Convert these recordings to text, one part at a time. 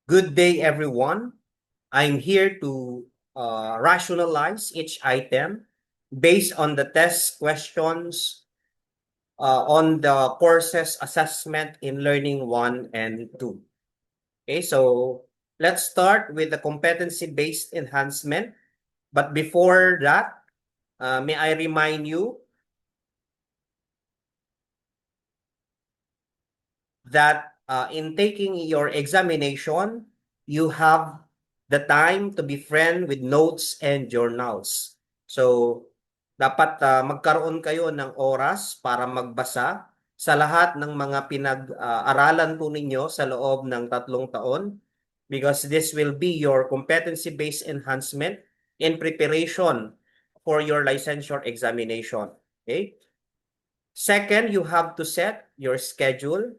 Good day, everyone. I'm here to rationalize each item based on the test questions on the courses assessment in Learning 1 and 2. Okay, so let's start with the competency-based enhancement. But before that, may I remind you that in taking your examination, you have the time to be friend with notes and journals. So, dapat magkaroon kayo ng oras para magbasa sa lahat ng mga pinag-aralan po ninyo sa loob ng 3 taon because this will be your competency-based enhancement in preparation for your licensure examination. Okay? Second, you have to set your schedule.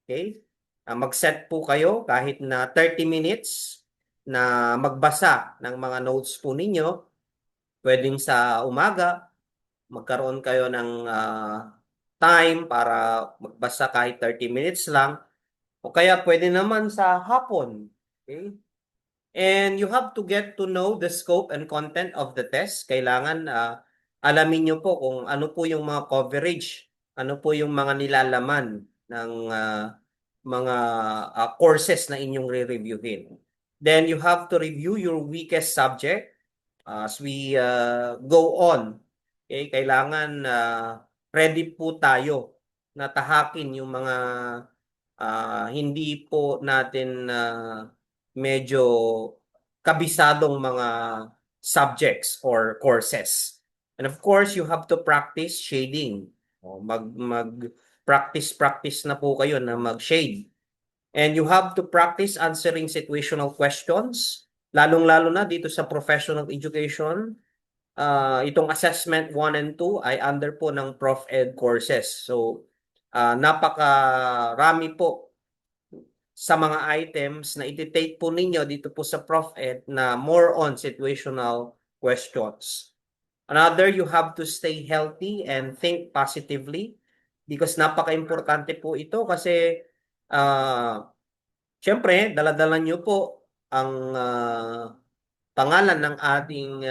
Okay? Mag-set po kayo kahit na 30 minutes na magbasa ng mga notes po ninyo. Pwedeng sa umaga, magkaroon kayo ng time para magbasa kahit 30 minutes lang. O kaya pwede naman sa hapon. Okay? And you have to get to know the scope and content of the test. Kailangan alamin nyo po kung ano po yung mga coverage, ano po yung mga nilalaman ng mga courses na inyong re-reviewin. Then you have to review your weakest subject as we go on. Okay, kailangan ready po tayo na tahakin yung mga hindi po natin medyo kabisadong mga subjects or courses. And of course, you have to practice shading. O, practice na po kayo na mag-shade. And you have to practice answering situational questions, lalong-lalo na dito sa professional education. Itong assessment 1 and 2 ay under po ng Prof Ed courses. So, napakarami po sa mga items na iti-take po ninyo dito po sa Prof Ed na more on situational questions. Another, you have to stay healthy and think positively because napaka-importante po ito kasi syempre, daladala nyo po ang pangalan ng ating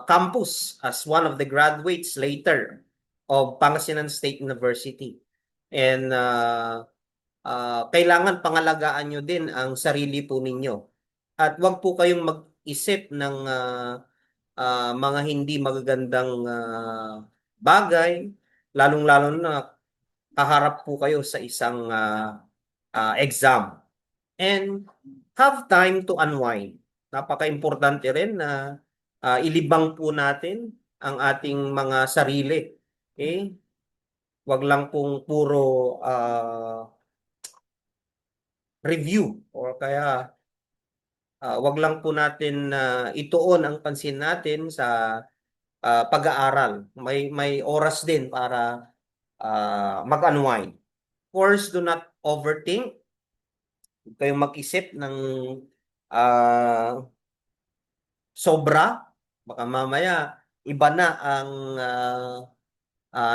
campus as one of the graduates later of Pangasinan State University. And kailangan pangalagaan nyo din ang sarili po ninyo. At wag po kayong mag-isip ng mga hindi magagandang bagay, lalong-lalo na kaharap po kayo sa isang exam. And have time to unwind. Napaka-importante rin na ilibang po natin ang ating mga sarili. Okay? Wag lang pong puro review or kaya wag lang po natin ituon ang pansin natin sa pag-aaral. May oras din para mag-unwind. Of course, do not overthink. Huwag kayong mag-isip ng sobra. Baka mamaya iba na ang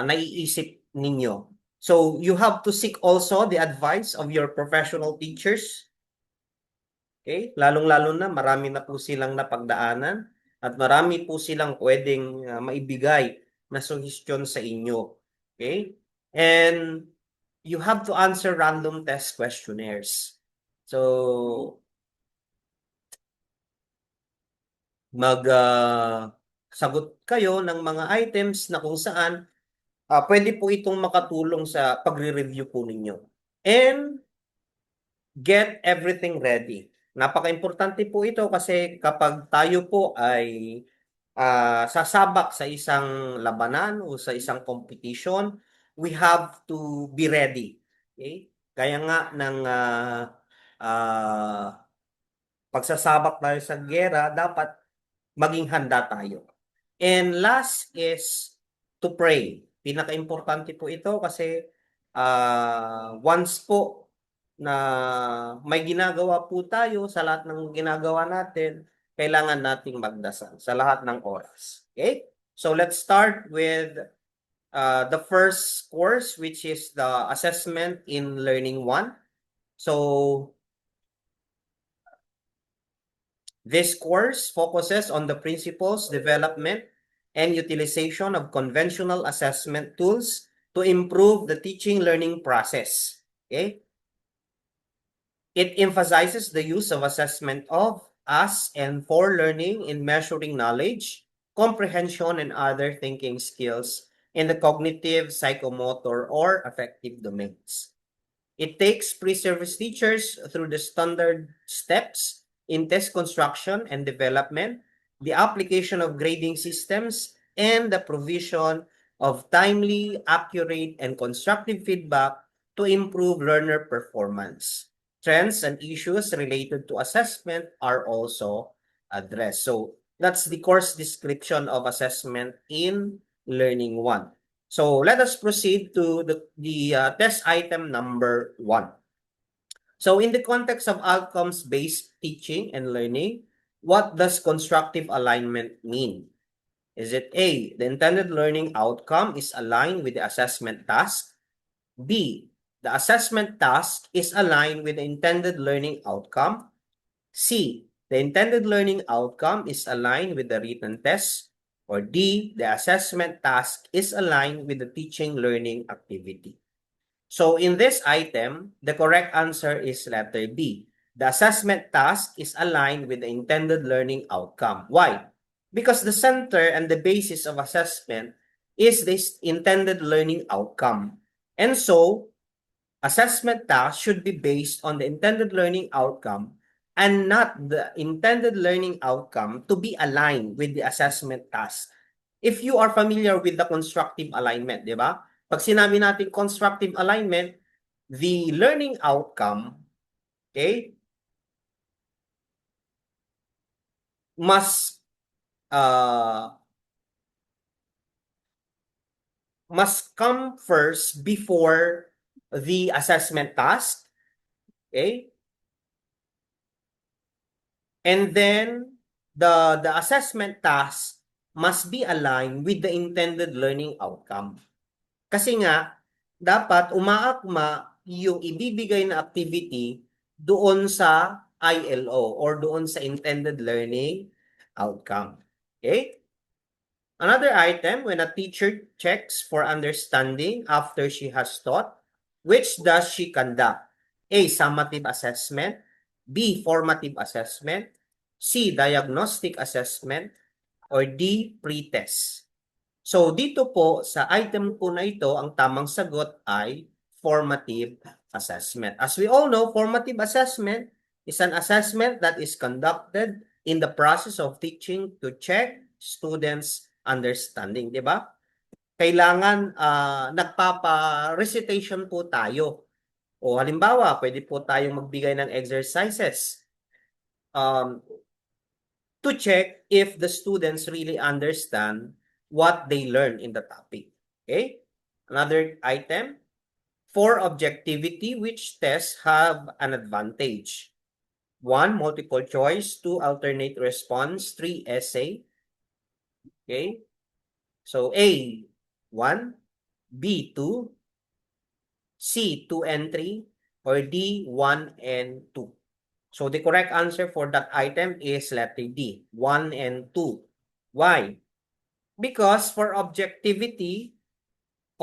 naiisip ninyo. So you have to seek also the advice of your professional teachers. Okay? Lalong-lalo na marami na po silang napagdaanan at marami po silang pwedeng maibigay na suggestion sa inyo. Okay? And you have to answer random test questionnaires. So sagot kayo ng mga items na kung saan pwede po itong makatulong sa pagre-review po ninyo. And get everything ready. Napaka-importante po ito kasi kapag tayo po ay sasabak sa isang labanan o sa isang competition, we have to be ready. Okay? Kaya nga ng pagsasabak tayo sa gera, dapat maging handa tayo. And last is to pray. Pinaka-importante po ito kasi once po na may ginagawa po tayo sa lahat ng ginagawa natin, kailangan nating magdasal sa lahat ng oras. Okay? So let's start with the first course which is the assessment in Learning 1. So This course focuses on the principles, development, and utilization of conventional assessment tools to improve the teaching learning process. Okay? It emphasizes the use of assessment of, as, and for learning in measuring knowledge, comprehension, and other thinking skills in the cognitive, psychomotor, or affective domains. It takes pre-service teachers through the standard steps in test construction and development, the application of grading systems, and the provision of timely, accurate, and constructive feedback to improve learner performance. Trends and issues related to assessment are also addressed. So that's the course description of assessment in Learning 1. So let us proceed to the test item number 1. So in the context of outcomes-based teaching and learning, what does constructive alignment mean? Is it A, the intended learning outcome is aligned with the assessment task? B, the assessment task is aligned with the intended learning outcome? C, the intended learning outcome is aligned with the written test? Or D, the assessment task is aligned with the teaching learning activity? So in this item, the correct answer is letter B. The assessment task is aligned with the intended learning outcome. Why? Because the center and the basis of assessment is this intended learning outcome. And so, assessment task should be based on the intended learning outcome and not the intended learning outcome to be aligned with the assessment task. If you are familiar with the constructive alignment, di ba? Pag sinabi natin constructive alignment, the learning outcome, okay, must uh, must come first before the assessment task, okay? And then the assessment task must be aligned with the intended learning outcome. Kasi nga, dapat umaakma yung ibibigay na activity doon sa ILO or doon sa intended learning outcome. Okay? Another item, when a teacher checks for understanding after she has taught, which does she conduct? A. Summative assessment. B. Formative assessment. C. Diagnostic assessment. Or D. Pretest. So dito po sa item po na ito, ang tamang sagot ay formative assessment. As we all know, formative assessment is an assessment that is conducted in the process of teaching to check students' understanding, di ba? Kailangan nagpapa-recitation po tayo. O halimbawa, pwede po tayong magbigay ng exercises um, to check if the students really understand what they learn in the topic. Okay? Another item, for objectivity, which tests have an advantage? 1, multiple choice. 2, alternate response. 3, essay. Okay? So A, 1. B, 2. C, 2 and 3. Or D, 1 and 2. So the correct answer for that item is letter D, 1 and 2. Why? Because for objectivity,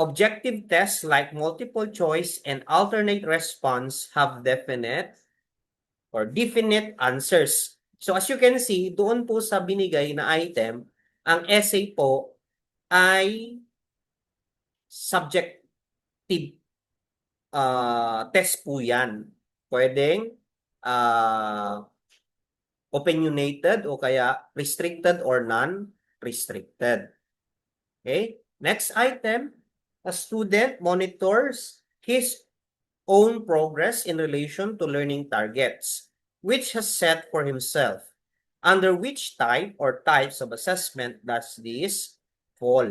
objective tests like multiple choice and alternate response have definite or definite answers. So as you can see, doon po sa binigay na item, ang essay po ay subjective test po yan. Pwedeng opinionated o kaya restricted or non-restricted. Okay? Next item, a student monitors his own progress in relation to learning targets, which has set for himself. Under which type or types of assessment does this fall?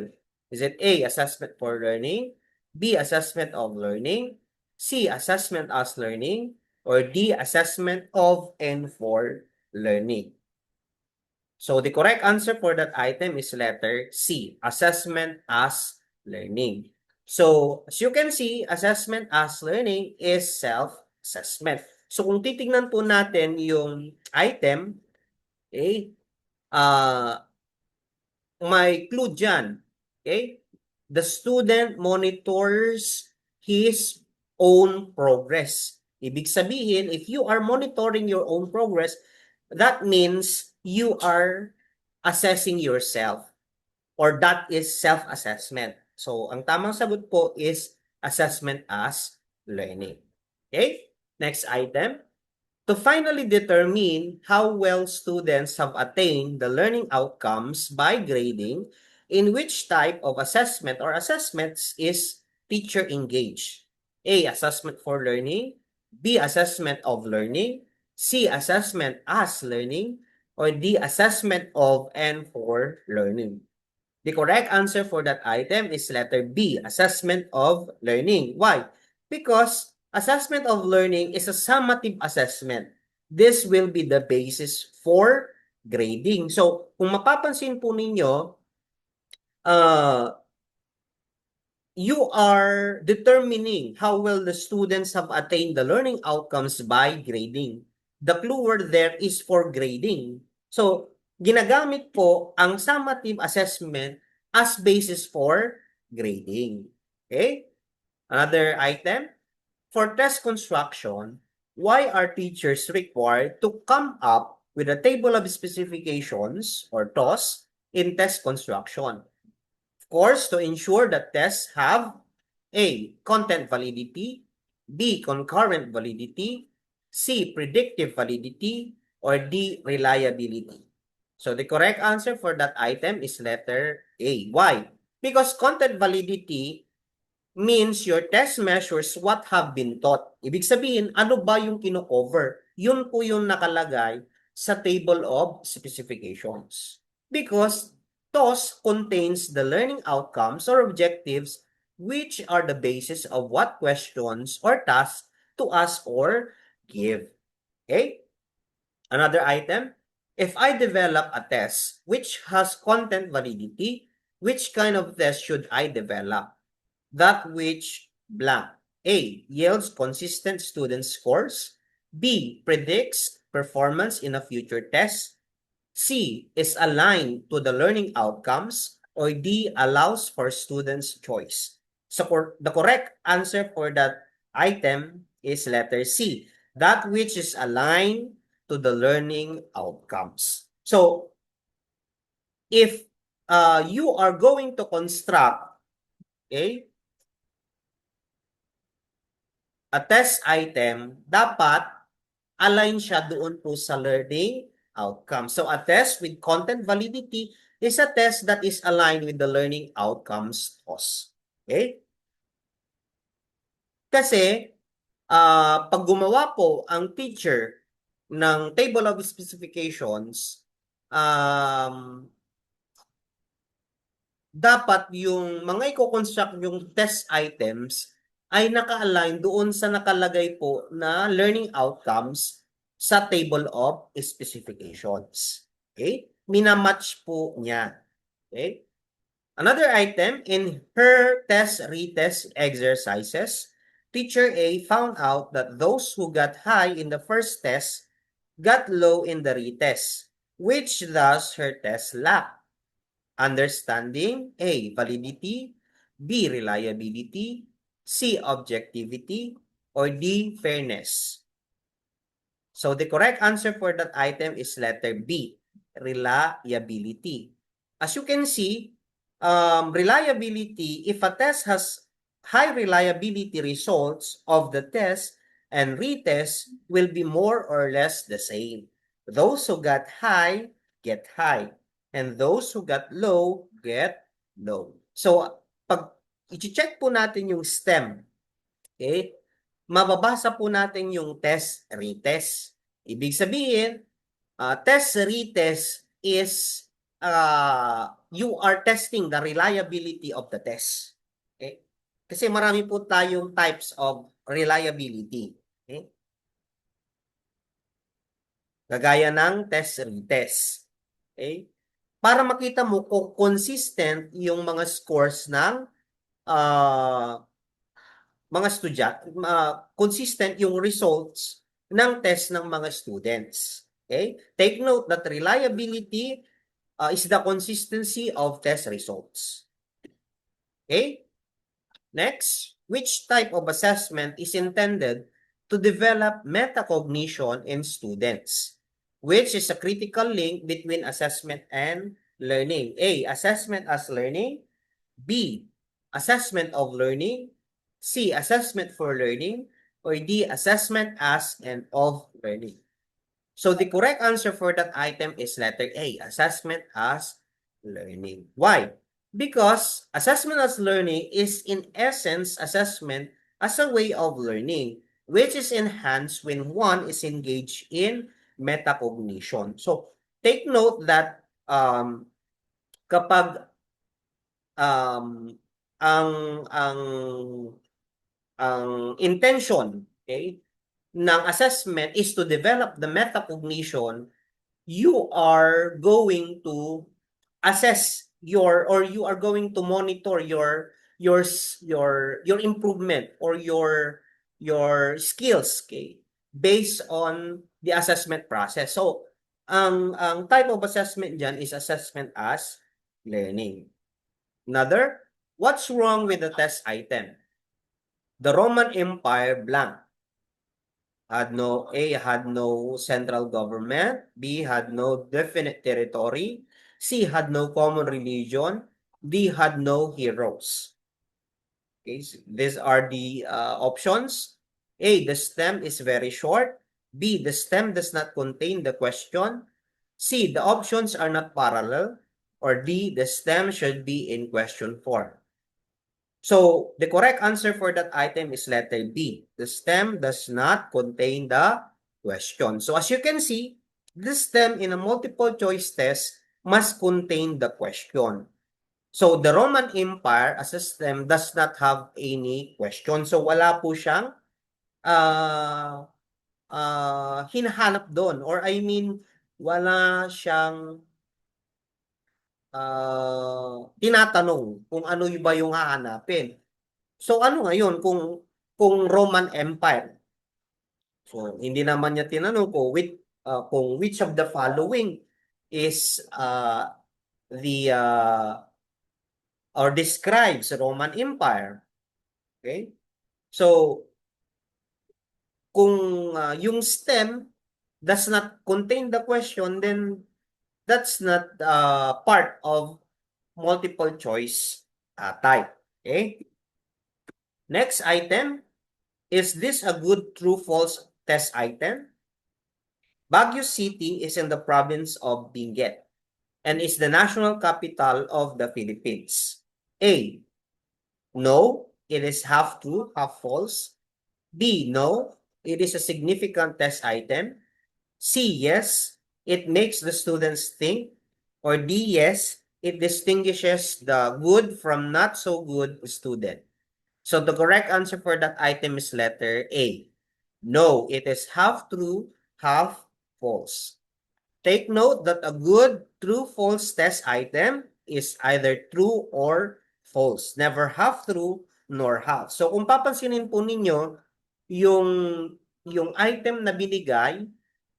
Is it A, assessment for learning, B, assessment of learning, C, assessment as learning, or D, assessment of and for learning? So the correct answer for that item is letter C, assessment as learning. So as you can see, assessment as learning is self-assessment. So kung titingnan po natin yung item, Okay? Uh, may clue dyan. Okay? The student monitors his own progress. Ibig sabihin, if you are monitoring your own progress, that means you are assessing yourself, or that is self-assessment. So, ang tamang sagot po is assessment as learning. Okay? Next item. To finally determine how well students have attained the learning outcomes by grading, in which type of assessment or assessments is teacher engaged? A. Assessment for learning. B. Assessment of learning. C. Assessment as learning. Or D. Assessment of and for learning. The correct answer for that item is letter B, assessment of learning. Why? Because assessment of learning is a summative assessment. This will be the basis for grading. So, kung mapapansin po ninyo, uh, you are determining how well the students have attained the learning outcomes by grading. The clue word there is for grading. So, ginagamit po ang summative assessment as basis for grading. Okay? Another item, for test construction, why are teachers required to come up with a table of specifications or TOS in test construction? Course, to ensure that tests have A. Content validity, B. Concurrent validity, C. Predictive validity, or D. Reliability. So the correct answer for that item is letter A. Why? Because content validity means your test measures what have been taught. Ibig sabihin, ano ba yung kino-cover? Yun po yung nakalagay sa table of specifications. Because TOS contains the learning outcomes or objectives which are the basis of what questions or tasks to ask or give. Okay? Another item, if I develop a test which has content validity, which kind of test should I develop? That which blank. A. Yields consistent student scores. B. Predicts performance in a future test. C. Is aligned to the learning outcomes. Or D. Allows for students' choice. So the correct answer for that item is letter C. That which is aligned to the learning outcomes. So if you are going to construct, okay, a test item, dapat align siya doon po sa learning outcome. So a test with content validity is a test that is aligned with the learning outcomes TOS. Okay? Kasi pag gumawa po ang teacher ng table of specifications, um, dapat yung mga i-construct yung test items ay naka-align doon sa nakalagay po na learning outcomes sa table of specifications. Okay? Minamatch po niya. Okay? Another item, in her test-retest exercises, teacher A found out that those who got high in the first test got low in the retest, which thus her test lacked. Understanding, A. Validity, B. Reliability, C. Objectivity, or D. Fairness. So the correct answer for that item is letter B. Reliability. As you can see, reliability, if a test has high reliability results of the test and retest will be more or less the same. Those who got high get high, and those who got low get low. So pag i-check po natin yung STEM, okay, mababasa po natin yung test, retest. Ibig sabihin, test, retest is you are testing the reliability of the test. Okay? Kasi marami po tayong types of reliability. Okay? Gagaya ng test, retest. Okay? Para makita mo kung consistent yung mga scores ng mga estudyante, consistent yung results ng test ng mga students. Okay? Take note that reliability is the consistency of test results. Okay? Next, which type of assessment is intended to develop metacognition in students? Which is a critical link between assessment and learning? A. Assessment as learning. B. Assessment of learning. C. Assessment for learning. Or D. Assessment as and of learning. So the correct answer for that item is letter A. Assessment as learning. Why? Because assessment as learning is in essence assessment as a way of learning, which is enhanced when one is engaged in metacognition. So take note that kapag um, ang ang ang intention, okay, ng assessment is to develop the metacognition, you are going to assess your, or you are going to monitor your improvement or your skills, okay, based on the assessment process. So ang type of assessment diyan is assessment as learning. Another, what's wrong with the test item? The Roman Empire blank had no central government, B had no definite territory, C had no common religion, D had no heroes. Okay, so these are the options. A, the stem is very short. B, the stem does not contain the question. C, the options are not parallel. Or D, the stem should be in question form. So the correct answer for that item is letter B. The stem does not contain the question. So as you can see, the stem in a multiple choice test must contain the question. So the Roman Empire as a stem does not have any question. So wala po siyang hinahanap doon, or I mean wala siyang tinatanong kung ano ba yung hahanapin. So ano ngayon kung Roman Empire? So hindi naman niya tinanong kung which of the following is the or describes Roman Empire. Okay? So kung yung stem does not contain the question, then that's not part of multiple choice type. Okay? Next item, is this a good true-false test item? Baguio City is in the province of Benguet and is the national capital of the Philippines. A. No, it is half true, half false. B. No, it is a significant test item. C. Yes, it makes the students think. Or D. Yes, it distinguishes the good from not so good student. So the correct answer for that item is letter A. No, it is half true, half false. Take note that a good true-false test item is either true or false. Never half true nor half. So kung papansinin po ninyo, yung, yung item na binigay,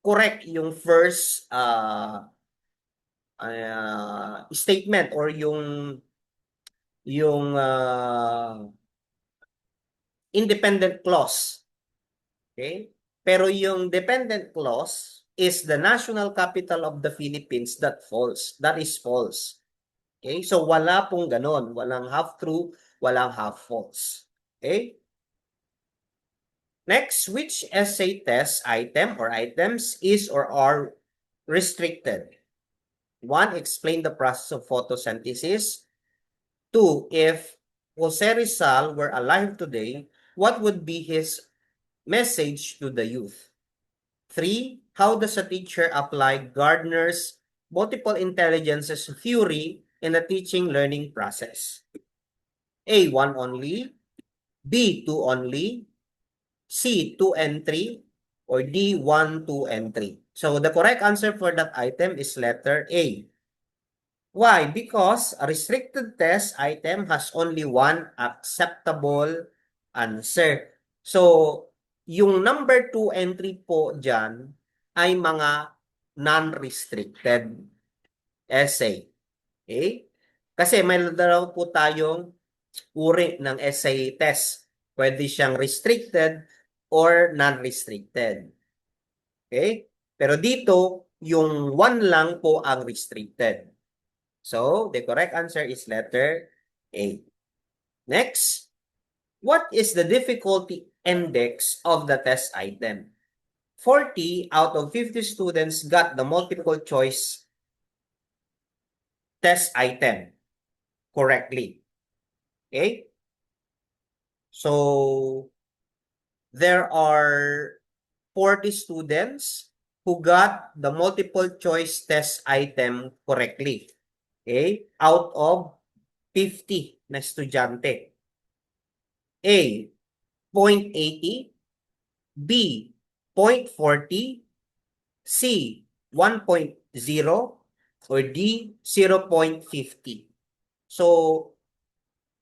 correct yung first statement or yung independent clause. Okay? Pero yung dependent clause is the national capital of the Philippines, that false. That is false. Okay? So wala pong ganon. Walang half true, walang half false. Okay? Next, which essay test item or items is or are restricted? 1. Explain the process of photosynthesis. 2. If Jose Rizal were alive today, what would be his message to the youth? 3. How does a teacher apply Gardner's multiple intelligences theory in the teaching learning process? A. 1 only. B. 2 only. C. 2 and 3. Or D. 1, 2, and 3. So the correct answer for that item is letter A. Why? Because a restricted test item has only one acceptable answer. So, yung number 2 and 3 po dyan ay mga non-restricted essay. Okay? Kasi may dalawa po tayong uri ng essay test. Pwede siyang restricted or non-restricted. Okay? Pero dito, yung 1 lang po ang restricted. So, the correct answer is letter A. Next, what is the difficulty index of the test item? 40 out of 50 students got the multiple choice test item correctly. Okay? So, there are 40 students who got the multiple choice test item correctly. Okay? Out of 50 na estudyante. A, 0.80. B, 0.40. C, 1.0. Or D, 0.50. So,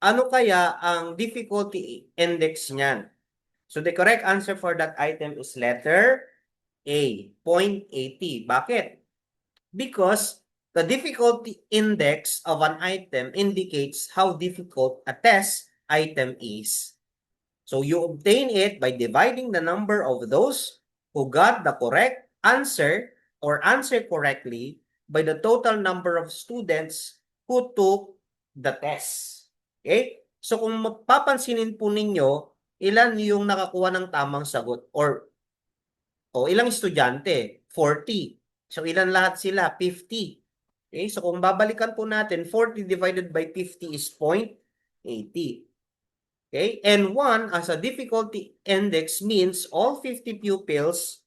ano kaya ang difficulty index niyan? So, the correct answer for that item is letter A, 0.80. Bakit? Because the difficulty index of an item indicates how difficult a test item is. So, you obtain it by dividing the number of those who got the correct answer or answer correctly by the total number of students who took the test. Okay? So, kung mapapansinin po ninyo, ilan yung nakakuha ng tamang sagot o ilang estudyante? 40. So, ilan lahat sila? 50. Okay? So, kung babalikan po natin, 40 divided by 50 is 0.80. Okay? And 1 as a difficulty index means all 50 pupils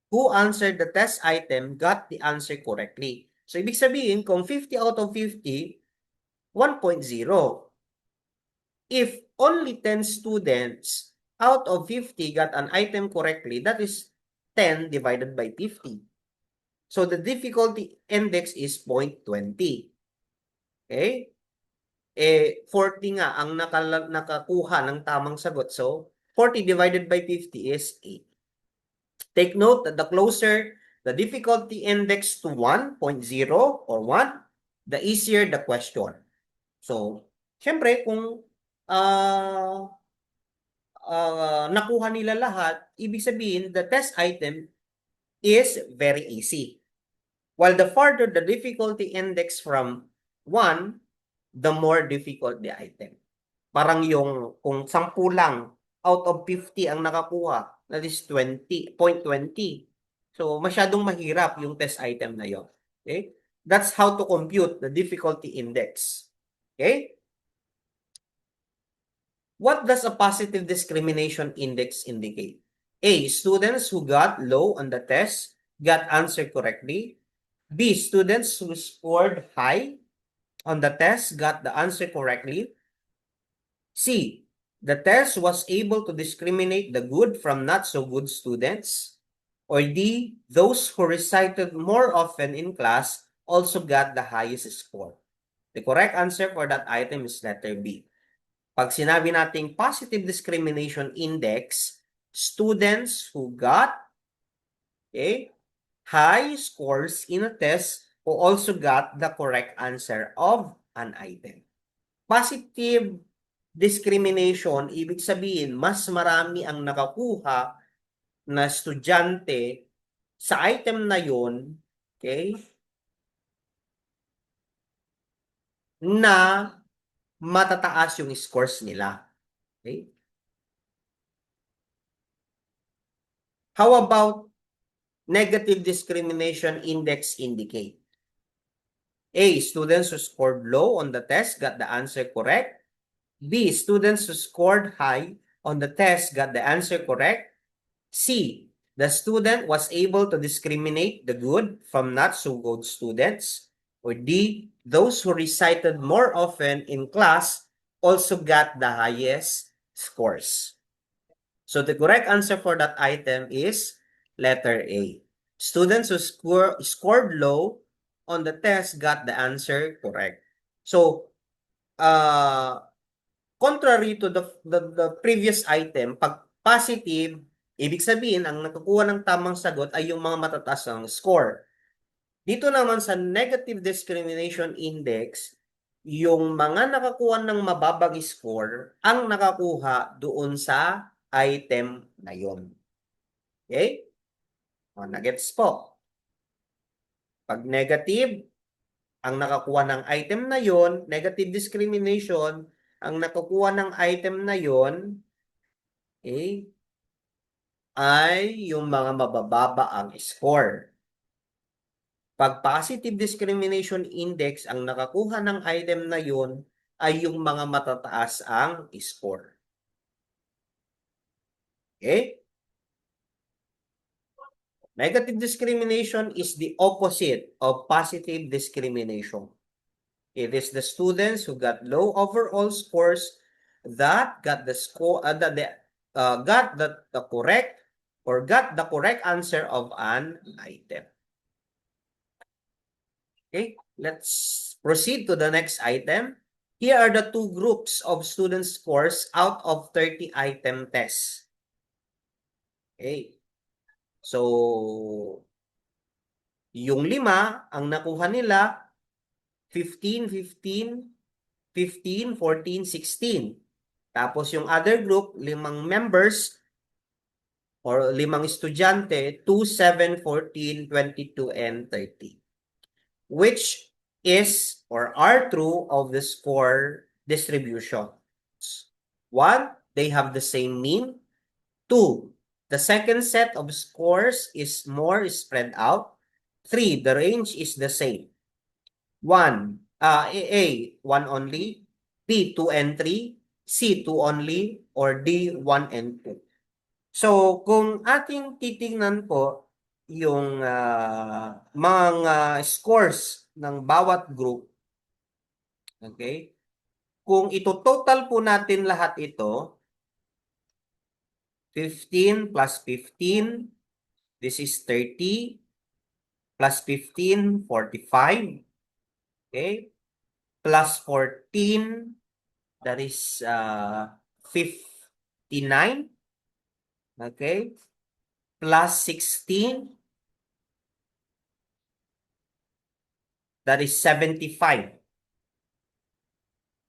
who answered the test item got the answer correctly. So, ibig sabihin, kung 50 out of 50, 1.0. If only 10 students out of 50 got an item correctly, that is 10 divided by 50. So, the difficulty index is 0.20. Okay? 40 nga ang nakakuha ng tamang sagot. So, 40 divided by 50 is 8. Take note that the closer the difficulty index to 1.0 or 1, the easier the question. So, syempre, kung nakuha nila lahat, ibig sabihin, the test item is very easy. While the farther the difficulty index from 1, the more difficult the item. Parang yung kung 10 lang out of 50 ang nakakuha, that is 20, 0.20. So, masyadong mahirap yung test item na yon. Okay? That's how to compute the difficulty index. Okay? What does a positive discrimination index indicate? A, students who got low on the test got answered correctly. B, students who scored high on the test got the answer correctly. C, the test was able to discriminate the good from not so good students. Or D, those who recited more often in class also got the highest score. The correct answer for that item is letter B. Pag sinabi nating positive discrimination index, students who got high scores in a test who also got the correct answer of an item. Positive discrimination, ibig sabihin, mas marami ang nakakuha na estudyante sa item na yon, okay, na matataas yung scores nila. Okay? How about negative discrimination index indicate? A, students who scored low on the test got the answer correct. B, students who scored high on the test got the answer correct. C, the student was able to discriminate the good from not so good students. Or D, those who recited more often in class also got the highest scores. So the correct answer for that item is letter A. Students who scored low on the test got the answer correct. So, contrary to the previous item, pag positive, ibig sabihin, ang nakakuha ng tamang sagot ay yung mga matataas ng score. Dito naman sa negative discrimination index, yung mga nakakuha ng mababang score ang nakakuha doon sa item na yon. Okay? O, nagets po. Pag negative, ang nakakuha ng item na yon, negative discrimination, ang nakakuha ng item na yon, okay, ay yung mga mabababa ang score. Pag positive discrimination index, ang nakakuha ng item na yun ay yung mga matataas ang score. Okay? Negative discrimination is the opposite of positive discrimination. It is the students who got low overall scores that got the score got the correct or got the correct answer of an item. Okay, let's proceed to the next item. Here are the two groups of student scores out of 30 item tests. Okay. So, yung 5, ang nakuha nila, 15, 15, 15, 14, 16. Tapos yung other group, 5 members or 5 estudyante, 2, 7, 14, 22, and 30. Which is or are true of the score distribution. 1, they have the same mean. 2, the second set of scores is more spread out. 3, the range is the same. 1, A, 1 only. B, 2 and 3. C, 2 only. Or D, 1 and 2. So, kung ating titingnan po yung mga scores ng bawat group, okay? Kung ito-total po natin lahat ito, 15 plus 15, this is 30, plus 15, 45, okay? Plus 14, that is 59, okay? Plus 16, that is 75.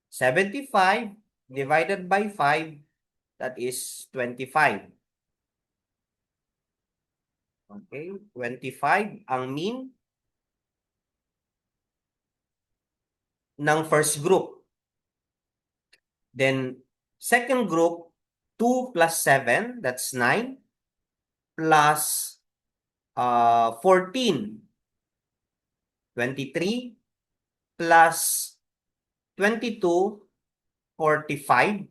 75 divided by 5, that is 25. Okay, 25 ang mean ng first group. Then, second group, 2 plus 7, that's 9, plus 14, 23, plus 22, 45,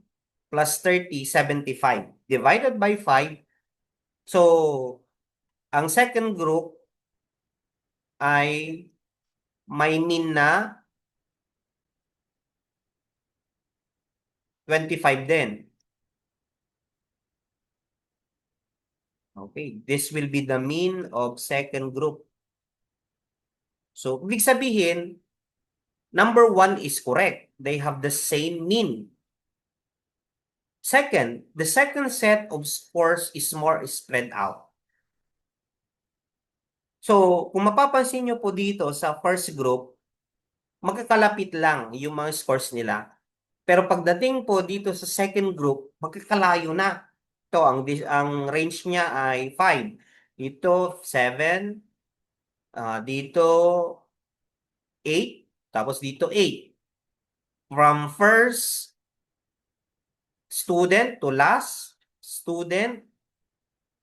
plus 30, 75. Divided by 5. So, ang second group ay may mean na 25 din. Okay, this will be the mean of second group. So, ibig sabihin, number 1 is correct. They have the same mean. Second, the second set of scores is more spread out. So, kung mapapansin nyo po dito sa first group, magkakalapit lang yung mga scores nila. Pero pagdating po dito sa second group, magkakalayo na. Ito, ang range niya ay 5. Dito, 7. Dito, 8. Tapos dito, 8. From first student to last student,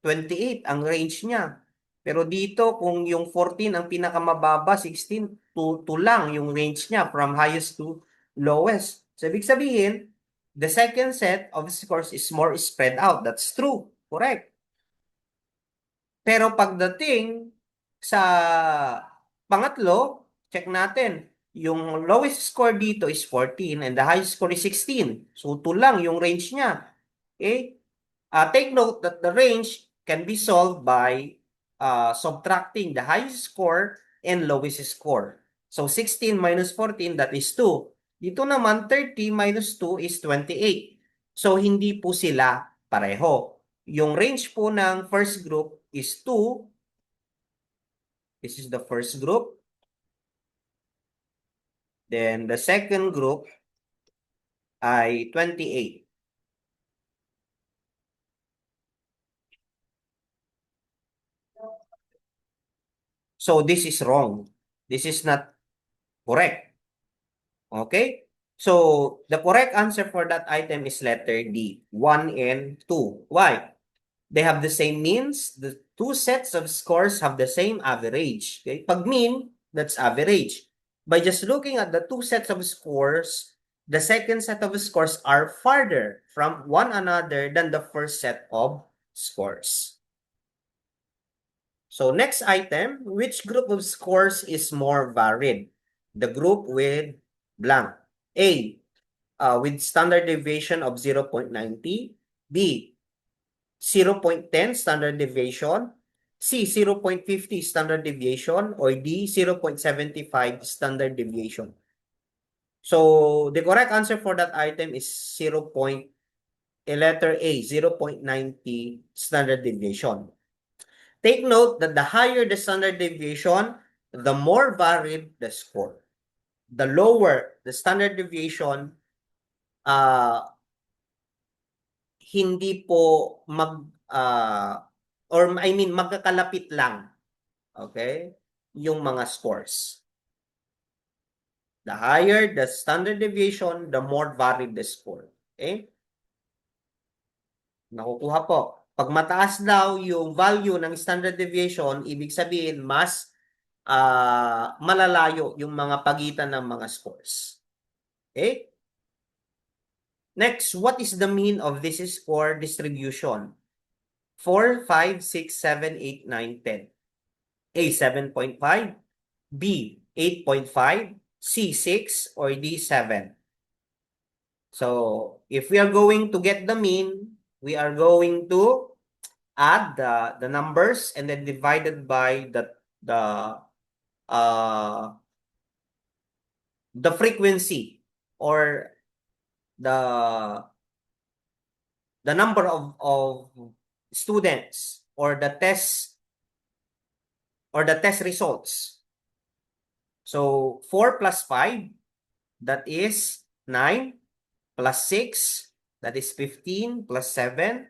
28 ang range niya. Pero dito, kung yung 14 ang pinakamababa, 16, 2 lang yung range niya from highest to lowest. So, ibig sabihin, the second set of scores is more spread out. That's true. Correct. Pero pagdating sa pangatlo, check natin. Yung lowest score dito is 14 and the highest score is 16. So, 2 lang yung range niya. Okay? Take note that the range can be solved by subtracting the highest score and lowest score. So, 16 minus 14, that is 2. Dito naman, 30 minus 2 is 28. So, hindi po sila pareho. Yung range po ng first group is 2 This is the first group. Then the second group ay 28. So this is wrong. This is not correct. Okay? So the correct answer for that item is letter D, 1 and 2. Why? They have the same means. The two sets of scores have the same average. Okay? Pag mean, that's average. By just looking at the two sets of scores, the second set of scores are farther from one another than the first set of scores. So next item, which group of scores is more varied? The group with blank. A, with standard deviation of 0.90. B, 0.10 standard deviation. C, 0.50 standard deviation. Or D, 0.75 standard deviation. So the correct answer for that item is letter A, 0.90 standard deviation. Take note that the higher the standard deviation, the more varied the score. The lower the standard deviation, uh, hindi po or I mean magkakalapit lang, okay, yung mga scores. The higher the standard deviation, the more varied the score. Okay? Nakukuha po. Pag mataas daw yung value ng standard deviation, ibig sabihin mas malalayo yung mga pagitan ng mga scores. Okay? Next, what is the mean of this score distribution? 4, 5, 6, 7, 8, 9, 10. A, 7.5. B, 8.5. C, 6. Or D, 7. So, if we are going to get the mean, we are going to add the numbers and then divided by uh, the frequency or the number of students or the test results. So 4 plus 5, that is 9, plus 6, that is 15, plus 7,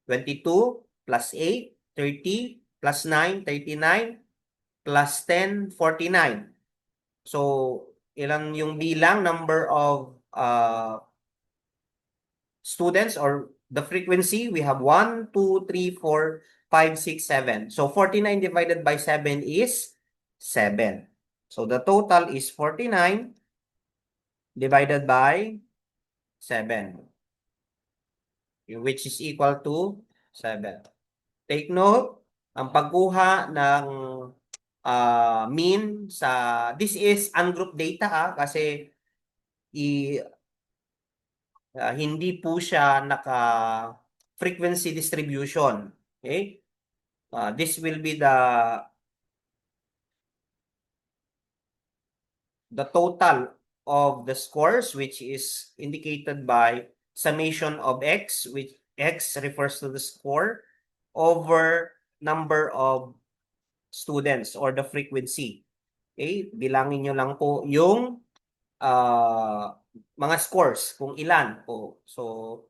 22, plus 8, 30, plus 9, 39, plus 10, 49. So ilan yung bilang number of students or the frequency? We have 1, 2, 3, 4, 5, 6, 7. So 49 divided by 7 is 7. So the total is 49 divided by 7, which is equal to 7. Take note, ang pagkuha ng mean this is ungroup data kasi hindi po siya frequency distribution. Okay? This will be the total of the scores, which is indicated by summation of x, which x refers to the score over number of students or the frequency. Okay? Bilangin nyo lang po yung mga scores, kung ilan po. So,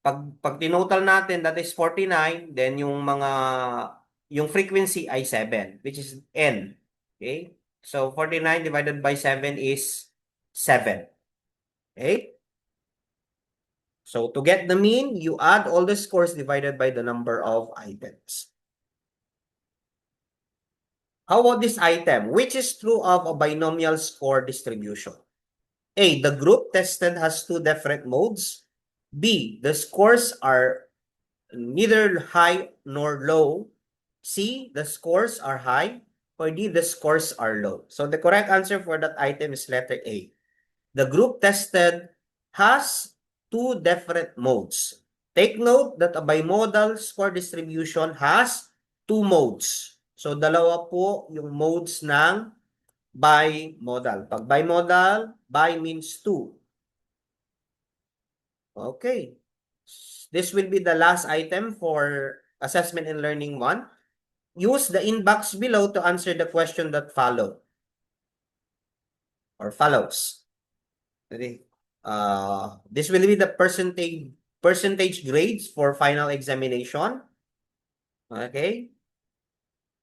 pag tinotal natin, that is 49, then yung frequency ay 7, which is n. Okay? So, 49 divided by 7 is 7. Okay? So, to get the mean, you add all the scores divided by the number of items. How about this item? Which is true of a binomial score distribution? A, the group tested has two different modes. B, the scores are neither high nor low. C, the scores are high. Or D, the scores are low. So the correct answer for that item is letter A. The group tested has two different modes. Take note that a bimodal score distribution has two modes. So dalawa po yung modes ng bimodal. Pag bimodal, bi means two. Okay. This will be the last item for assessment and learning 1. use the inbox below to answer the question that follow or follows. Okay. This will be the percentage grades for final examination. Okay.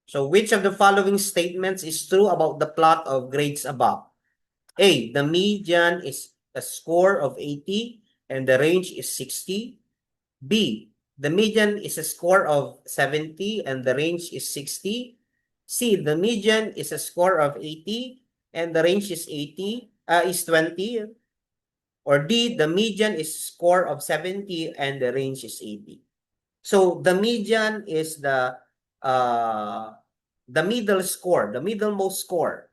So which of the following statements is true about the plot of grades above? A, the median is a score of 80 and the range is 60. B, the median is a score of 70 and the range is 60. C, the median is a score of 80 and the range is 20. Or D, the median is score of 70 and the range is 80. So the median is the middle score, the middlemost score.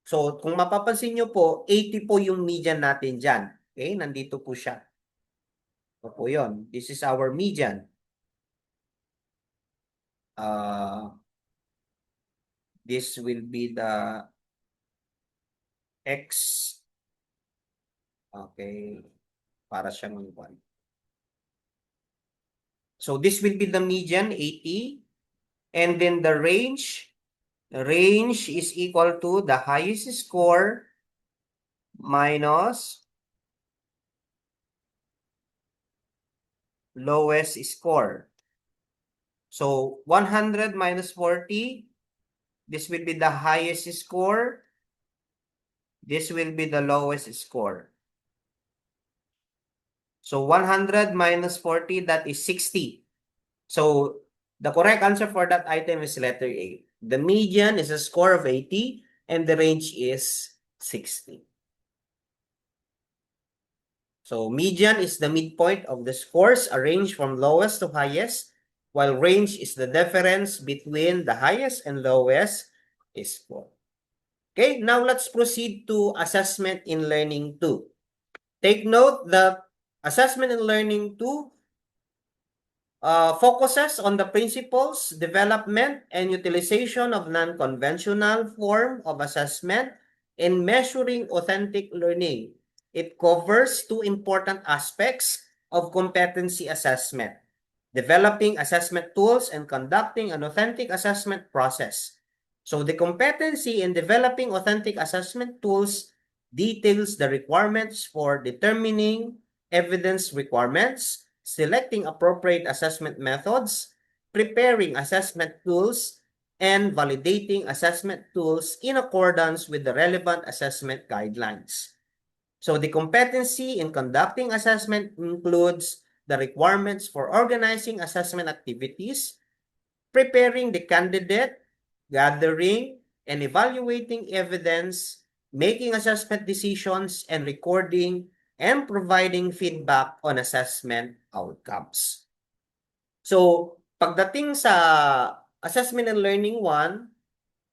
So kung mapapansin nyo po, 80 po yung median natin dyan. Okay, nandito po siya. Ito po yun. This is our median. This will be the X. Okay. Para siyang 1. So this will be the median, 80. And then the range is equal to the highest score minus lowest score. So 100 minus 40, this will be the highest score. This will be the lowest score. So 100 minus 40, that is 60. So the correct answer for that item is letter A. The median is a score of 80 and the range is 60. So median is the midpoint of the scores arranged from lowest to highest, while range is the difference between the highest and lowest score. Okay, now let's proceed to assessment in learning 2. Take note that assessment in learning 2 focuses on the principles, development, and utilization of non-conventional form of assessment in measuring authentic learning. It covers two important aspects of competency assessment: developing assessment tools and conducting an authentic assessment process. So the competency in developing authentic assessment tools details the requirements for determining evidence requirements, selecting appropriate assessment methods, preparing assessment tools, and validating assessment tools in accordance with the relevant assessment guidelines. So the competency in conducting assessment includes the requirements for organizing assessment activities, preparing the candidate, gathering and evaluating evidence, making assessment decisions, and recording and providing feedback on assessment outcomes. So, pagdating sa assessment and learning 1,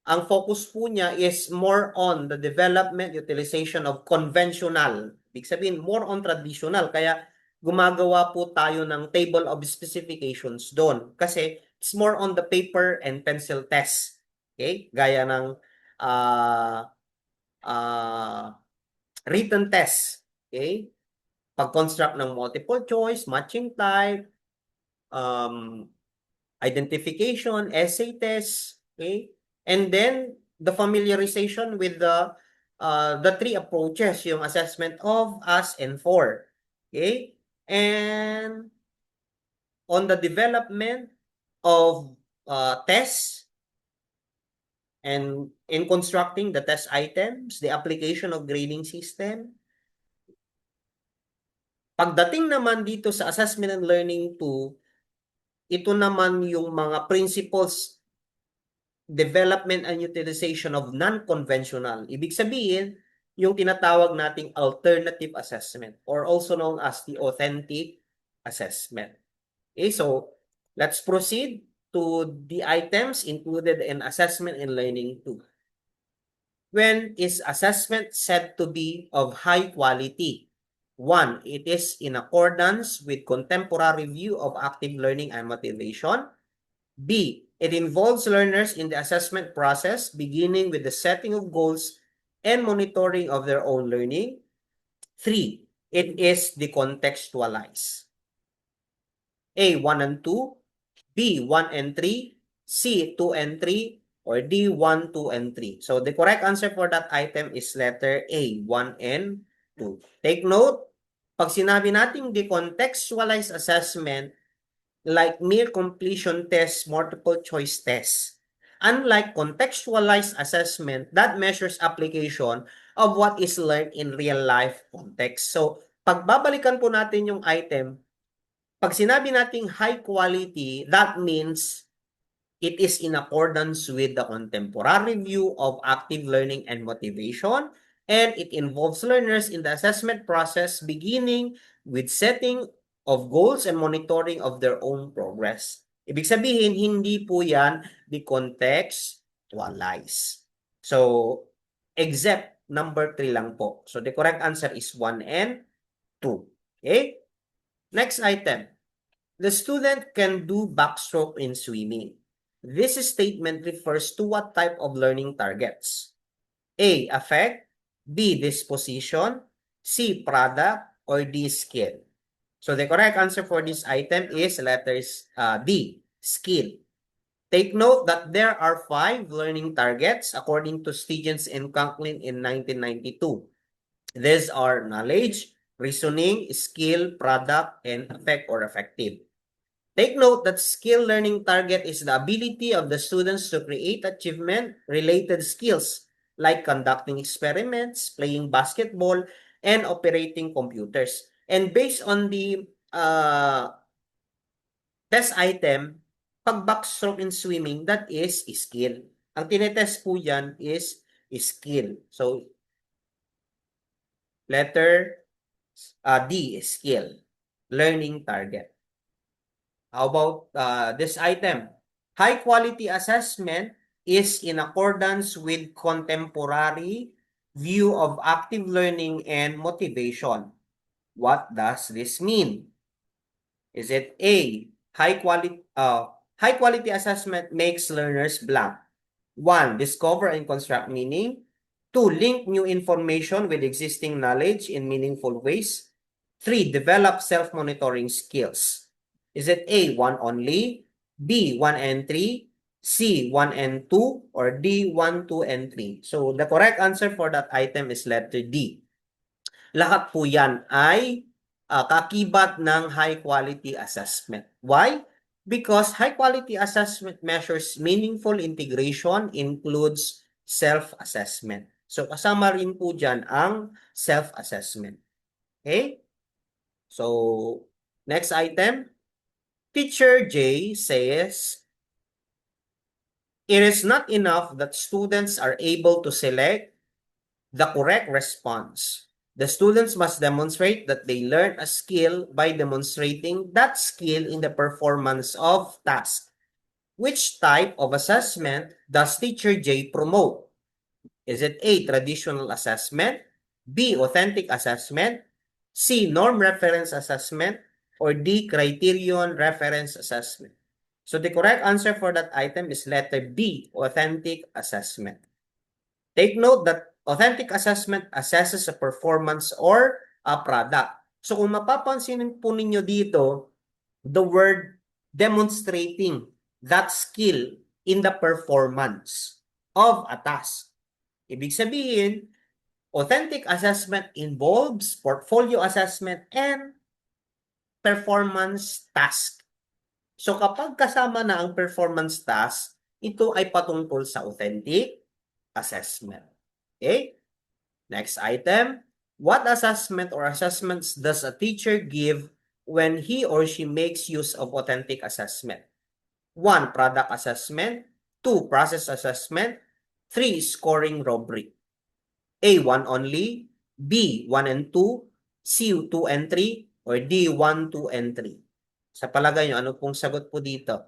ang focus po niya is more on the development, utilization of conventional. Ibig sabihin, more on traditional. Kaya gumagawa po tayo ng table of specifications doon. Kasi it's more on the paper and pencil test. Okay? Gaya ng written test. Okay? Pag-construct ng multiple choice, matching type, identification, essay test, okay? And then the familiarization with the 3 approaches, yung assessment of, as, and for. Okay? And on the development of tests and in constructing the test items, the application of grading system. Pagdating naman dito sa assessment and learning 2, ito naman yung mga principles, development and utilization of non-conventional. Ibig sabihin, yung tinatawag nating alternative assessment or also known as the authentic assessment. Okay, so let's proceed to the items included in assessment and learning 2. When is assessment said to be of high quality? 1, it is in accordance with contemporary view of active learning and motivation. B, it involves learners in the assessment process, beginning with the setting of goals and monitoring of their own learning. 3, it is decontextualized. A, 1 and 2, B, 1 and 3, C, 2 and 3, or D, 1, 2, and 3. So the correct answer for that item is letter A, 1 and 2. Take note, pag sinabi nating decontextualized assessment, like mere completion test, multiple choice test. Unlike contextualized assessment that measures application of what is learned in real life context. So, pagbabalikan po natin yung item, pag sinabi nating high quality, that means it is in accordance with the contemporary view of active learning and motivation, and it involves learners in the assessment process beginning with setting of goals and monitoring of their own progress. Ibig sabihin, hindi po yan decontextualize. So, except number 3 lang po. So, the correct answer is 1 and 2. Okay? Next item. The student can do backstroke in swimming. This statement refers to what type of learning targets? A, affect, B, disposition, C, product, or D, skill. So the correct answer for this item is letters D, skill. Take note that there are 5 learning targets according to Stevens and Conklin in 1992. These are knowledge, reasoning, skill, product, and affect or affective. Take note that skill learning target is the ability of the students to create achievement-related skills like conducting experiments, playing basketball, and operating computers. And based on the test item, pag backstroke in swimming, that is skill. Ang tinetest po yan is skill. So, letter D is skill. Learning target. How about this item? High quality assessment is in accordance with contemporary view of active learning and motivation. What does this mean? Is it A, high quality assessment makes learners blank? 1, discover and construct meaning. 2, link new information with existing knowledge in meaningful ways. 3, develop self-monitoring skills. Is it A, 1 only, B, 1 and 3, C, 1 and 2, or D, 1, 2, and 3? So, the correct answer for that item is letter D. Lahat po yan ay kakibat ng high quality assessment. Why? Because high quality assessment measures meaningful integration, includes self-assessment. So, kasama rin po dyan ang self-assessment. Okay? So, next item. Teacher J says, it is not enough that students are able to select the correct response. The students must demonstrate that they learn a skill by demonstrating that skill in the performance of task. Which type of assessment does Teacher J promote? Is it A, traditional assessment, B, authentic assessment, C, norm reference assessment, or D, criterion reference assessment? So the correct answer for that item is letter B, authentic assessment. Take note that authentic assessment assesses a performance or a product. So kung mapapansin po ninyo dito, the word demonstrating that skill in the performance of a task. Ibig sabihin, authentic assessment involves portfolio assessment and performance task. So kapag kasama na ang performance task, ito ay patungkol sa authentic assessment. Okay? Next item. What assessment or assessments does a teacher give when he or she makes use of authentic assessment? 1, product assessment. 2, process assessment. 3, scoring rubric. A, 1 only. B, 1 and 2. C, 2 and 3. Or D, 1, 2, and 3. Sa palagay nyo, ano pong sagot po dito?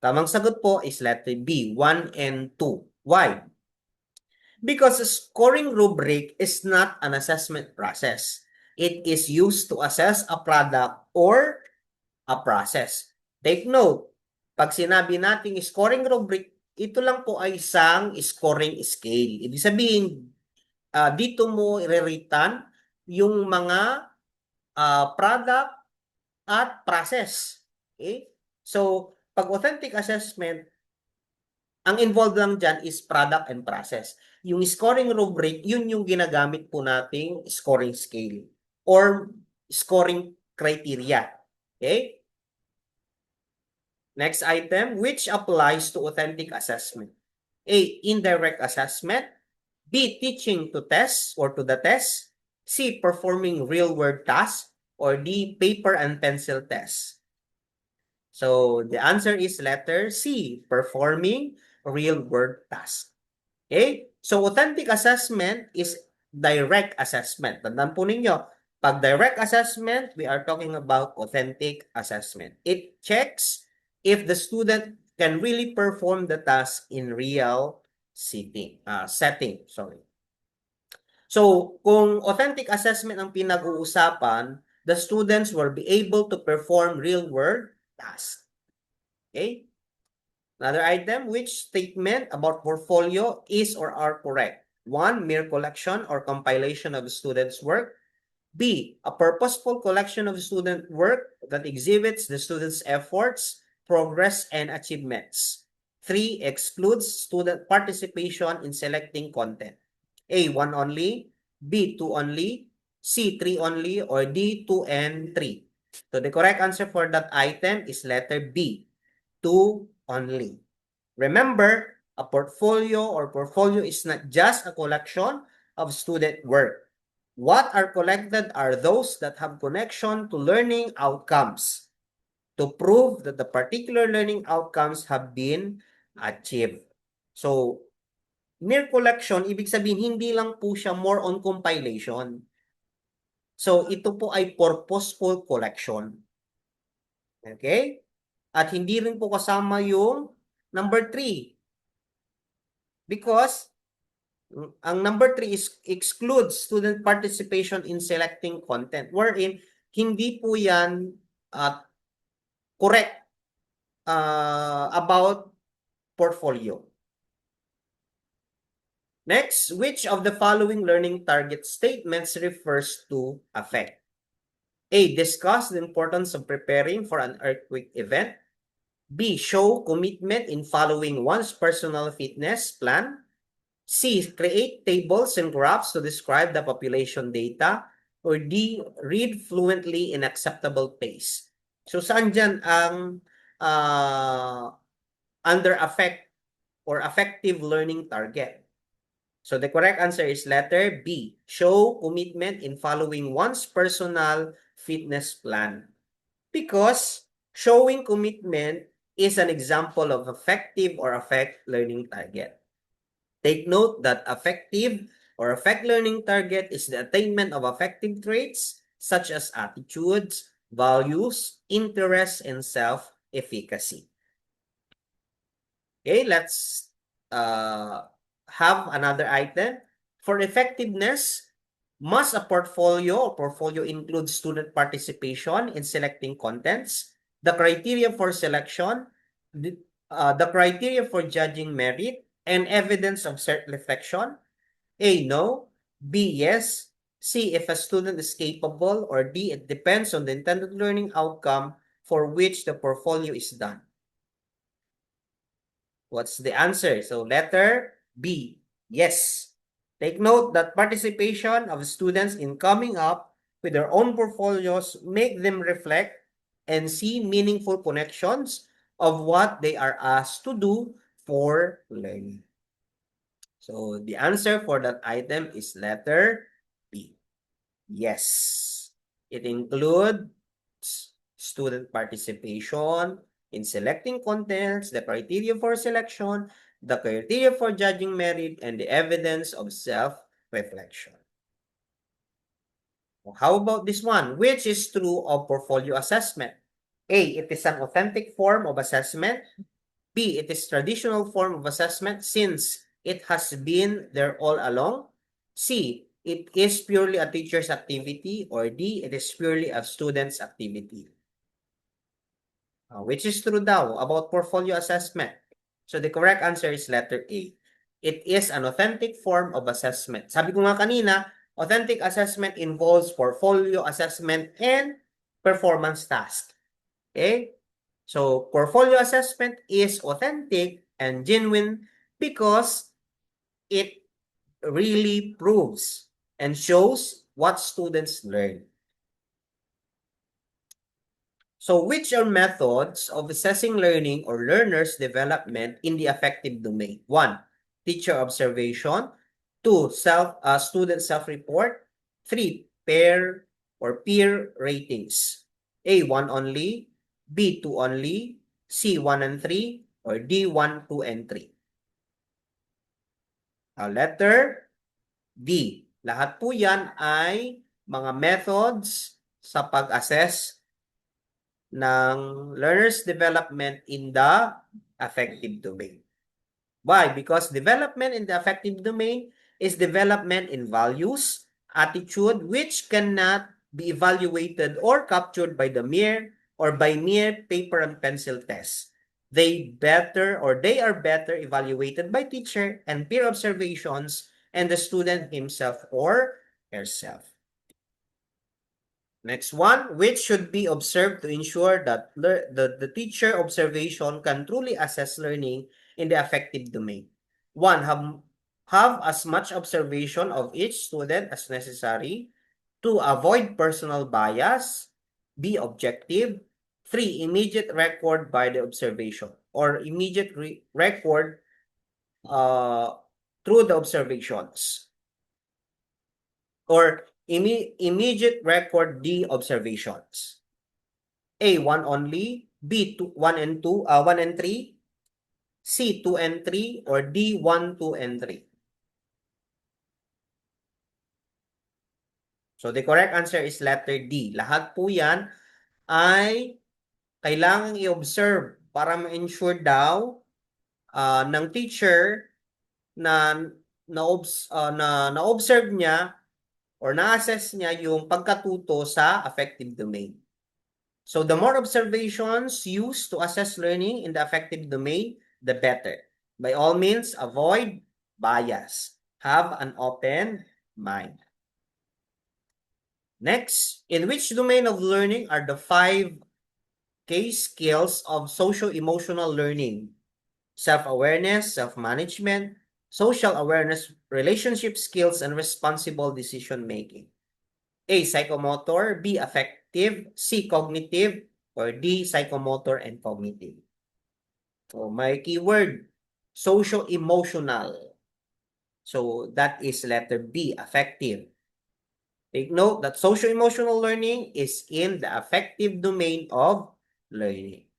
Tamang sagot po is letter B, 1 and 2. Why? Because a scoring rubric is not an assessment process. It is used to assess a product or a process. Take note, pag sinabi nating scoring rubric, ito lang po ay isang scoring scale. Ibig sabihin, dito mo i-ratean yung mga product at process. Okay? So, pag authentic assessment, Ang involved lang dyan is product and process. Yung scoring rubric, yun yung ginagamit po nating scoring scale or scoring criteria. Okay? Next item, which applies to authentic assessment? A, indirect assessment. B, teaching to test or to the test. C, performing real-world tasks. Or D, paper and pencil tests. So the answer is letter C, performing real-world tasks. Okay? So authentic assessment is direct assessment. Tandaan po ninyo, pag direct assessment, we are talking about authentic assessment. It checks if the student can really perform the task in real setting. So, kung authentic assessment ang pinag-uusapan, the students will be able to perform real-world tasks. Okay? Another item, which statement about portfolio is or are correct? 1, mere collection or compilation of students' work. B, a purposeful collection of student work that exhibits the students' efforts, progress, and achievements. 3, excludes student participation in selecting content. A, 1 only, B, 2 only, C, 3 only, or D, 2 and 3. So the correct answer for that item is letter B, 2 only. Remember, a portfolio is not just a collection of student work. What are collected are those that have connection to learning outcomes to prove that the particular learning outcomes have been achieved. So, mere collection, ibig sabihin, hindi lang po siya more on compilation. So, ito po ay purposeful collection. Okay? At hindi rin po kasama yung number 3. Because ang number 3 is excludes student participation in selecting content, wherein hindi po yan correct about portfolio. Next, which of the following learning target statements refers to affect? A, discuss the importance of preparing for an earthquake event. B, show commitment in following one's personal fitness plan. C, create tables and graphs to describe the population data. Or D, read fluently in acceptable pace. So, saan dyan ang under affect or effective learning target? So, the correct answer is letter B, show commitment in following one's personal fitness plan. Because showing commitment is an example of effective or affect learning target. Take note that effective or affect learning target is the attainment of effective traits such as attitudes, values, interests, and self-efficacy. Okay, let's have another item. For effectiveness, must a portfolio include student participation in selecting contents? The criteria for selection, the criteria for judging merit, and evidence of self-reflection? A, no. B, yes. C, if a student is capable. Or D, it depends on the intended learning outcome for which the portfolio is done. What's the answer? So letter B, yes. Take note that participation of students in coming up with their own portfolios make them reflect and see meaningful connections of what they are asked to do for learning. So the answer for that item is letter B. Yes. It includes student participation in selecting contents, the criteria for selection, the criteria for judging merit, and the evidence of self-reflection. How about this one? Which is true of portfolio assessment? A, it is an authentic form of assessment. B, it is traditional form of assessment since it has been there all along. C, it is purely a teacher's activity. Or D, it is purely a student's activity. Which is true daw about portfolio assessment? So the correct answer is letter A. It is an authentic form of assessment. Sabi ko nga kanina, authentic assessment involves portfolio assessment and performance task. Okay? So portfolio assessment is authentic and genuine because it really proves and shows what students learn. So which are methods of assessing learning or learners' development in the affective domain? 1. Teacher observation. 2. Student self-report. 3. Pair or peer ratings. A. 1 only. B. 2 only. C. 1 and 3. Or D. 1, 2, and 3. Letter D. Lahat po yan ay mga methods sa pag-assess ng learner's development in the affective domain. Why? Because development in the affective domain is development in values, attitude, which cannot be evaluated or captured by the mere paper and pencil test. They are better evaluated by teacher and peer observations and the student himself or herself. Next one, which should be observed to ensure that the teacher observation can truly assess learning in the affective domain. 1. Have as much observation of each student as necessary. 2. Avoid personal bias. Be objective. 3. Immediate record by the observation or immediate record through the observations. Or immediate record the observations. A, 1 only. B, 1 and 2, 1 and 3. C, 2 and 3. Or D, 1, 2, and 3. So, the correct answer is letter D. Lahat po yan ay kailangang i-observe para ma-ensure daw ng teacher na na-observe niya or na-assess niya yung pagkatuto sa affective domain. So the more observations used to assess learning in the affective domain, the better. By all means, avoid bias. Have an open mind. Next, in which domain of learning are the 5 key skills of social-emotional learning? Self-awareness, self-management, social awareness, relationship skills, and responsible decision-making. A, psychomotor. B, affective. C, cognitive. Or D, psychomotor and cognitive. So, my keyword, social-emotional. So, that is letter B, affective. Take note that social-emotional learning is in the affective domain of learning.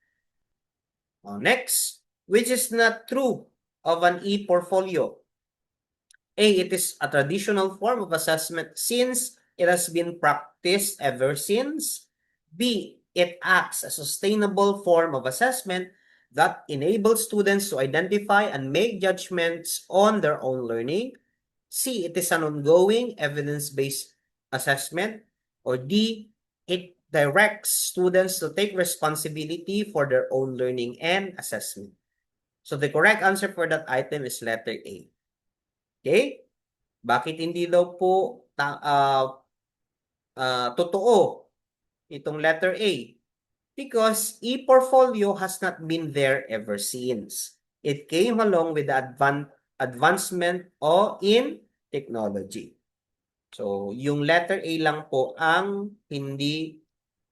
Next, which is not true of an e-portfolio? A, it is a traditional form of assessment since it has been practiced ever since. B, it acts as a sustainable form of assessment that enables students to identify and make judgments on their own learning. C, it is an ongoing evidence-based assessment. Or D, it directs students to take responsibility for their own learning and assessment. So the correct answer for that item is letter A. Okay? Bakit hindi daw po totoo itong letter A? Because e-portfolio has not been there ever since. It came along with the advancement in technology. So, yung letter A lang po ang hindi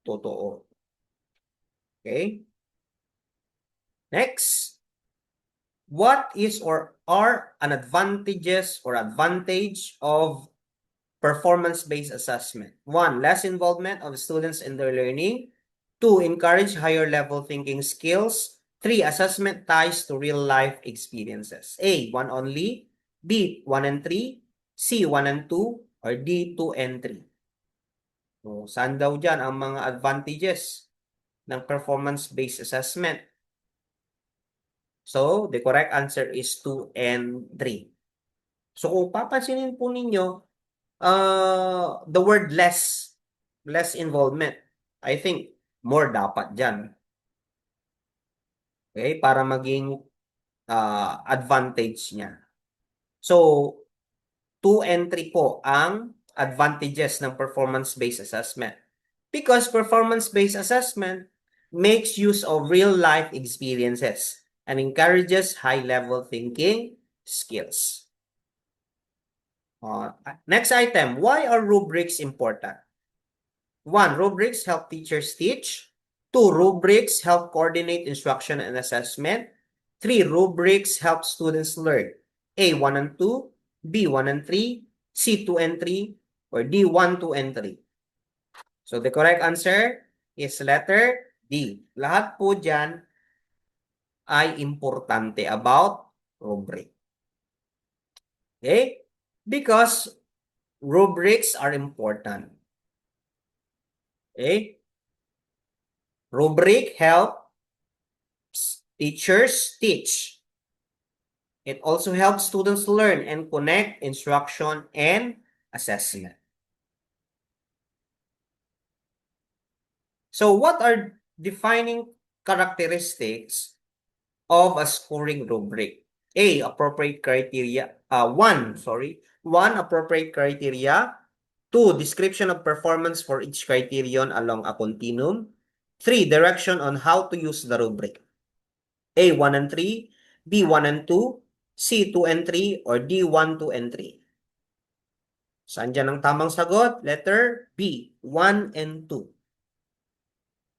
totoo. Okay? Next. What is or are an advantage of performance-based assessment? 1, less involvement of students in their learning. 2, encourage higher level thinking skills. 3, assessment ties to real-life experiences. A, 1 only. B, 1 and 3. C, 1 and 2. Or D, 2 and 3. So, saan daw dyan ang mga advantages ng performance-based assessment? So, the correct answer is 2 and 3. So, kung papansinin po ninyo, the word less involvement, I think more dapat dyan. Okay? Para maging advantage niya. So, 2 and 3 po ang advantages ng performance-based assessment. Because performance-based assessment makes use of real-life experiences. and encourages high-level thinking skills. Next item, why are rubrics important? 1. Rubrics help teachers teach. 2. Rubrics help coordinate instruction and assessment. 3. Rubrics help students learn. A. 1 and 2, B. 1 and 3, C. 2 and 3, or D. 1, 2, and 3. So the correct answer is letter D. Lahat po dyan ay importante about rubric. Okay? Because rubrics are important. Okay? Rubric helps teachers teach. It also helps students learn and connect instruction and assessment. So what are defining characteristics of a scoring rubric? A, appropriate criteria. One, appropriate criteria. 2, description of performance for each criterion along a continuum. 3, direction on how to use the rubric. A, 1 and 3, B, 1 and 2, C, 2 and 3, or D, 1, 2, and 3. Saan dyan ang tamang sagot? Letter B, 1 and 2.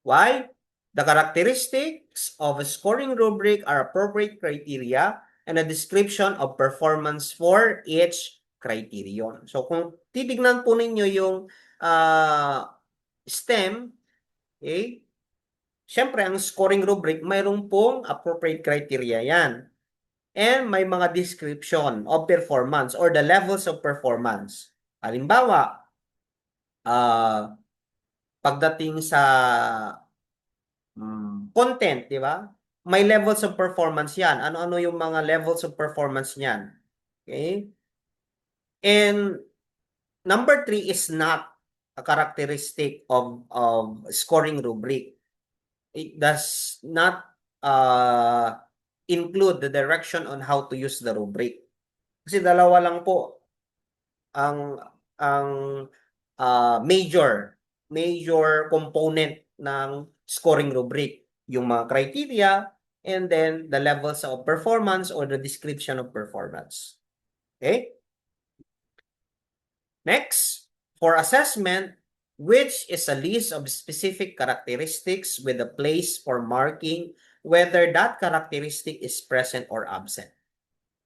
Why? The characteristics of a scoring rubric are appropriate criteria and a description of performance for each criterion. So kung titignan po ninyo yung STEM, okay? Siyempre, ang scoring rubric, mayroon pong appropriate criteria yan. And may mga description of performance or the levels of performance. Halimbawa, pagdating sa content, di ba? May levels of performance yan. Ano-ano yung mga levels of performance niyan? Okay? And number 3 is not a characteristic of scoring rubric. It does not include the direction on how to use the rubric. Kasi dalawa lang po ang major component ng scoring rubric, yung mga criteria and then the levels of performance or the description of performance. Okay? Next, for assessment, which is a list of specific characteristics with a place for marking whether that characteristic is present or absent.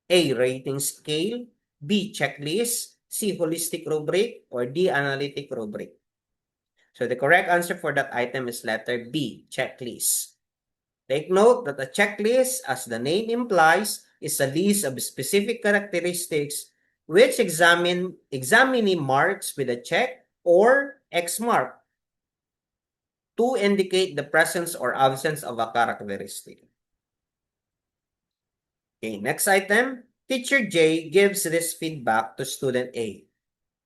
A, rating scale, B, checklist, C, holistic rubric, or D, analytic rubric. So the correct answer for that item is letter B, checklist. Take note that a checklist, as the name implies, is a list of specific characteristics which examinee marks with a check or X mark to indicate the presence or absence of a characteristic. Okay, next item. Teacher J gives this feedback to student A.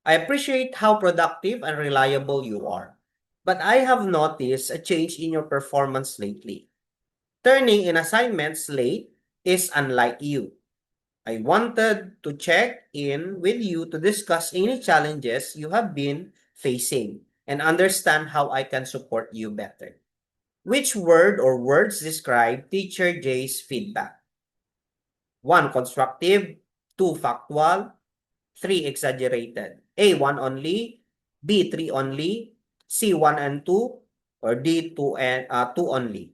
I appreciate how productive and reliable you are, but I have noticed a change in your performance lately. Turning in assignments late is unlike you. I wanted to check in with you to discuss any challenges you have been facing and understand how I can support you better. Which word or words describe Teacher J's feedback? 1, constructive. 2, factual. 3, exaggerated. A, 1 only. B, 3 only. C, 1 and 2. Or D, 2 only.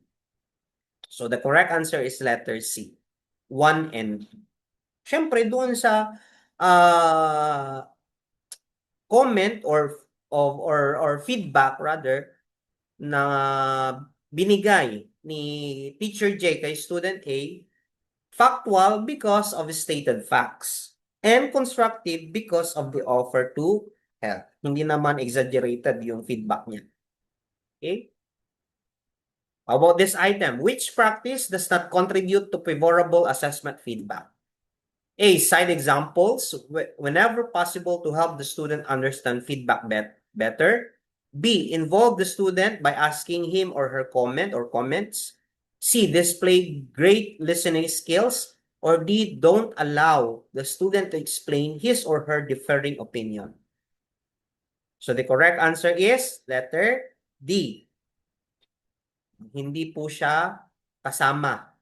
So the correct answer is letter C, 1 and 2. Siyempre, doon sa comment or feedback rather na binigay ni Teacher J kay student A, factual because of stated facts and constructive because of the offer to help. Hindi naman exaggerated yung feedback niya. Okay? How about this item? Which practice does not contribute to favorable assessment feedback? A, cite examples whenever possible to help the student understand feedback better. B, involve the student by asking him or her comment or comments. C, display great listening skills. Or D, don't allow the student to explain his or her differing opinion. So the correct answer is letter D. Hindi po siya kasama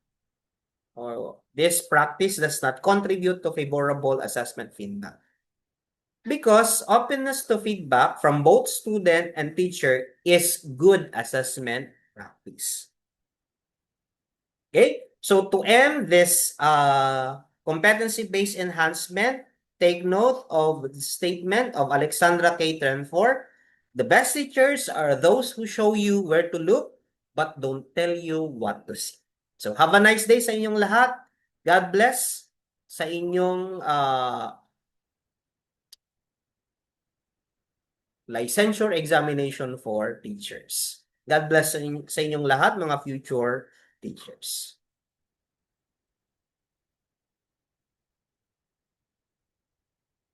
or this practice does not contribute to favorable assessment feedback. Because openness to feedback from both student and teacher is good assessment practice. Okay? So to end this competency-based enhancement, take note of the statement of Alexandra K. Trenfor. The best teachers are those who show you where to look but don't tell you what to see. So have a nice day sa inyong lahat. God bless sa inyong licensure examination for teachers. God bless sa inyong lahat, mga future teachers.